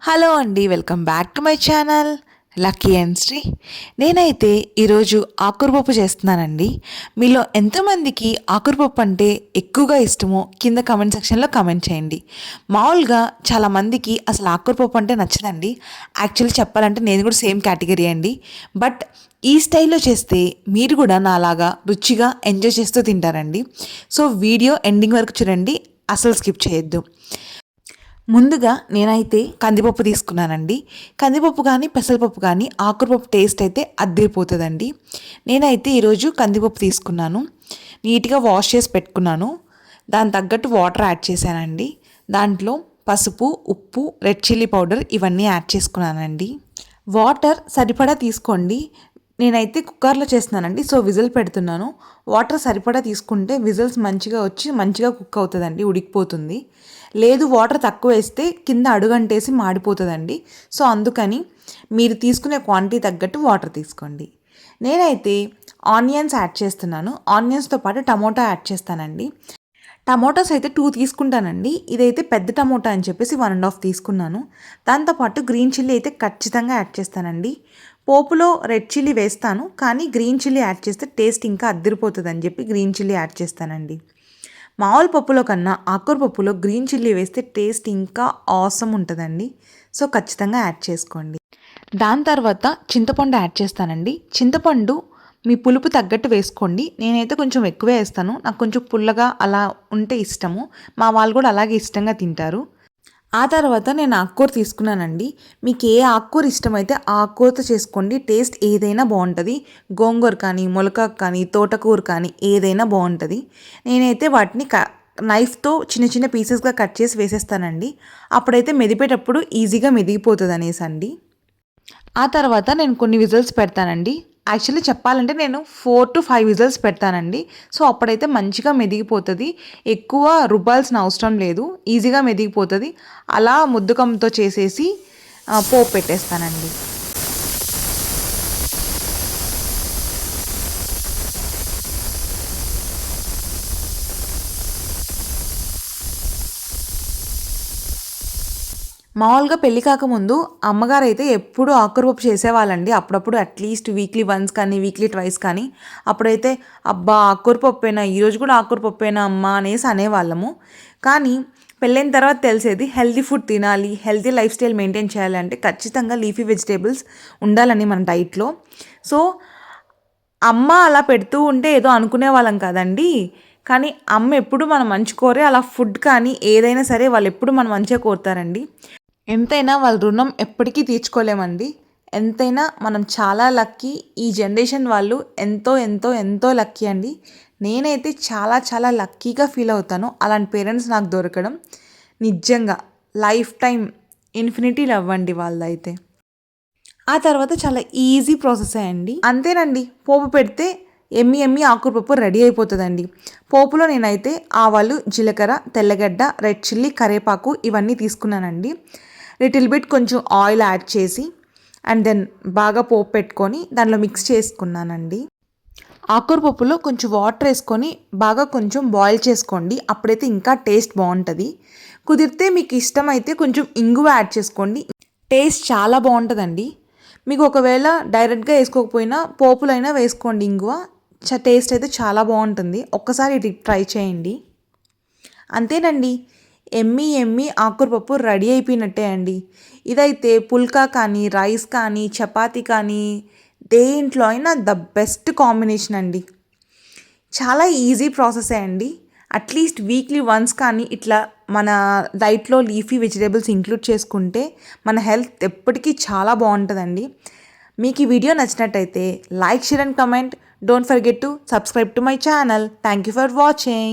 Hello అండి, welcome back to my channel Lucky and Sri. నేనైతే ఈరోజు ఆకురపప్పు చేస్తున్నానండి. మీలో ఎంతమందికి ఆకురపప్పు అంటే ఎక్కువగా ఇష్టమో కింద కమెంట్ సెక్షన్లో కమెంట్ చేయండి. మామూలుగా చాలామందికి అసలు ఆకురపప్పు అంటే నచ్చదండి. యాక్చువల్లీ చెప్పాలంటే నేను కూడా సేమ్ కేటగిరీ అండి. బట్ ఈ స్టైల్లో చేస్తే మీరు కూడా నాలాగా రుచిగా ఎంజాయ్ చేస్తూ తింటారండి. సో వీడియో ఎండింగ్ వరకు చూడండి, అసలు స్కిప్ చేయొద్దు. ముందుగా నేనైతే కందిపప్పు తీసుకున్నానండి. కందిపప్పు కానీ పెసరపప్పు కానీ ఆకురపప్పు టేస్ట్ అయితే అద్దరిపోతుందండి. నేనైతే ఈరోజు కందిపప్పు తీసుకున్నాను, నీట్గా వాష్ చేసి పెట్టుకున్నాను. దాని తగ్గట్టు వాటర్ యాడ్ చేశానండి. దాంట్లో పసుపు, ఉప్పు, రెడ్ చిల్లీ పౌడర్ ఇవన్నీ యాడ్ చేసుకున్నానండి. వాటర్ సరిపడా తీసుకోండి. నేనైతే కుక్కర్లో చేస్తున్నానండి, సో విజిల్ పెడుతున్నాను. వాటర్ సరిపడా తీసుకుంటే విజిల్స్ మంచిగా వచ్చి మంచిగా కుక్ అవుతుందండి, ఉడికిపోతుంది. లేదు వాటర్ తక్కువ వేస్తే కింద అడుగంటేసి మాడిపోతుందండి. సో అందుకని మీరు తీసుకునే క్వాంటిటీ తగ్గట్టు వాటర్ తీసుకోండి. నేనైతే ఆనియన్స్ యాడ్ చేస్తున్నాను. ఆనియన్స్తో పాటు టమోటా యాడ్ చేస్తానండి. టమోటాస్ అయితే 2 తీసుకుంటానండి. ఇదైతే పెద్ద టమోటా అని చెప్పేసి 1.5 తీసుకున్నాను. దాంతోపాటు గ్రీన్ చిల్లీ అయితే ఖచ్చితంగా యాడ్ చేస్తానండి. పోపులో రెడ్ చిల్లీ వేస్తాను, కానీ గ్రీన్ చిల్లీ యాడ్ చేస్తే టేస్ట్ ఇంకా అద్దరిపోతుంది అని చెప్పి గ్రీన్ చిల్లీ యాడ్ చేస్తానండి. మామూలు పప్పులో కన్నా ఆకుకూర పప్పులో గ్రీన్ చిల్లీ వేస్తే టేస్ట్ ఇంకా ఆసమ్ ఉంటుందండి. సో ఖచ్చితంగా యాడ్ చేసుకోండి. దాని తర్వాత చింతపండు యాడ్ చేస్తానండి. చింతపండు మీ పులుపు తగ్గట్టు వేసుకోండి. నేనైతే కొంచెం ఎక్కువే వేస్తాను, నాకు కొంచెం పుల్లగా అలా ఉంటే ఇష్టము. మా వాళ్ళు కూడా అలాగే ఇష్టంగా తింటారు. ఆ తర్వాత నేను ఆకుకూర తీసుకున్నానండి. మీకు ఏ ఆకుకూర ఇష్టమైతే ఆ ఆకుకూరతో చేసుకోండి, టేస్ట్ ఏదైనా బాగుంటుంది. గోంగూర కానీ, మొలకాకు కానీ, తోటకూర కానీ ఏదైనా బాగుంటుంది. నేనైతే వాటిని నైఫ్తో చిన్న చిన్న పీసెస్గా కట్ చేసి వేసేస్తానండి. అప్పుడైతే మెదిపేటప్పుడు ఈజీగా మెదిగిపోతుంది అనేసి అండి. ఆ తర్వాత నేను కొన్ని విజిల్స్ పెడతానండి. యాక్చువల్లీ చెప్పాలంటే నేను 4 to 5 విజిల్స్ పెడతానండి. సో అప్పుడైతే మంచిగా మెదిగిపోతుంది, ఎక్కువ రుబ్బాల్సిన అవసరం లేదు, ఈజీగా మెదిగిపోతుంది. అలా ముద్దుకంతో చేసేసి పోపు పెట్టేస్తానండి. మామూలుగా పెళ్ళి కాకముందు అమ్మగారు అయితే ఎప్పుడు ఆకురపప్పు చేసేవాళ్ళండి. అప్పుడప్పుడు అట్లీస్ట్ వీక్లీ వన్స్ కానీ వీక్లీ ట్వైస్ కానీ. అప్పుడైతే అబ్బా ఆకురపప్పేనా, ఈరోజు కూడా ఆకురపప్పేనా అమ్మ అనేసి అనేవాళ్ళము. కానీ పెళ్ళైన తర్వాత తెలిసేది హెల్తీ ఫుడ్ తినాలి, హెల్తీ లైఫ్ స్టైల్ మెయింటైన్ చేయాలంటే ఖచ్చితంగా లీఫీ వెజిటేబుల్స్ ఉండాలని మన డైట్లో. సో అమ్మ అలా పెడుతూ ఉంటే ఏదో అనుకునే వాళ్ళం కదండి. కానీ అమ్మ ఎప్పుడు మనం మంచి కోరే, అలా ఫుడ్ కానీ ఏదైనా సరే వాళ్ళు ఎప్పుడు మనం మంచిగా కోరుతారండి. ఎంతైనా వాళ్ళ రుణం ఎప్పటికీ తీర్చుకోలేమండి. ఎంతైనా మనం చాలా లక్కీ. ఈ జనరేషన్ వాళ్ళు ఎంతో ఎంతో ఎంతో లక్కీ అండి. నేనైతే చాలా చాలా లక్కీగా ఫీల్ అవుతాను అలాంటి పేరెంట్స్ నాకు దొరకడం. నిజంగా లైఫ్ టైం ఇన్ఫినిటీ లవ్ అండి వాళ్ళదైతే. ఆ తర్వాత చాలా ఈజీ ప్రాసెస్ అండి. అంతేనండి, పోపు పెడితే ఎమ్మి ఎమ్మి ఆకురపప్పు రెడీ అయిపోతుందండి. పోపులో నేనైతే ఆవాలు, జీలకర్ర, తెల్లగడ్డ, రెడ్ చిల్లీ, కరివేపాకు ఇవన్నీ తీసుకున్నానండి. లిటిల్ బిట్ కొంచెం ఆయిల్ యాడ్ చేసి అండ్ దెన్ బాగా పోపు పెట్టుకొని దానిలో మిక్స్ చేసుకున్నానండి. ఆకురపప్పులో కొంచెం వాటర్ వేసుకొని బాగా కొంచెం బాయిల్ చేసుకోండి, అప్పుడైతే ఇంకా టేస్ట్ బాగుంటుంది. కుదిరితే మీకు ఇష్టమైతే కొంచెం ఇంగువ యాడ్ చేసుకోండి, టేస్ట్ చాలా బాగుంటుందండి. మీకు ఒకవేళ డైరెక్ట్గా వేసుకోకపోయినా పోపులైనా వేసుకోండి ఇంగువ, టేస్ట్ అయితే చాలా బాగుంటుంది. ఒక్కసారి ఇది ట్రై చేయండి. అంతేనండి, ఎమ్మి ఎమ్మి ఆకురపప్పు రెడీ అయిపోయినట్టే అండి. ఇదైతే పుల్కా కానీ, రైస్ కానీ, చపాతీ కానీ దేంట్లో అయినా ద బెస్ట్ కాంబినేషన్ అండి. చాలా ఈజీ ప్రాసెసే అండి. అట్లీస్ట్ వీక్లీ వన్స్ కానీ ఇట్లా మన డైట్లో లీఫీ వెజిటేబుల్స్ ఇంక్లూడ్ చేసుకుంటే మన హెల్త్ ఎప్పటికీ చాలా బాగుంటుందండి. మీకు ఈ వీడియో నచ్చినట్టయితే like, share and comment. Don't forget to subscribe to my channel. Thank you for watching.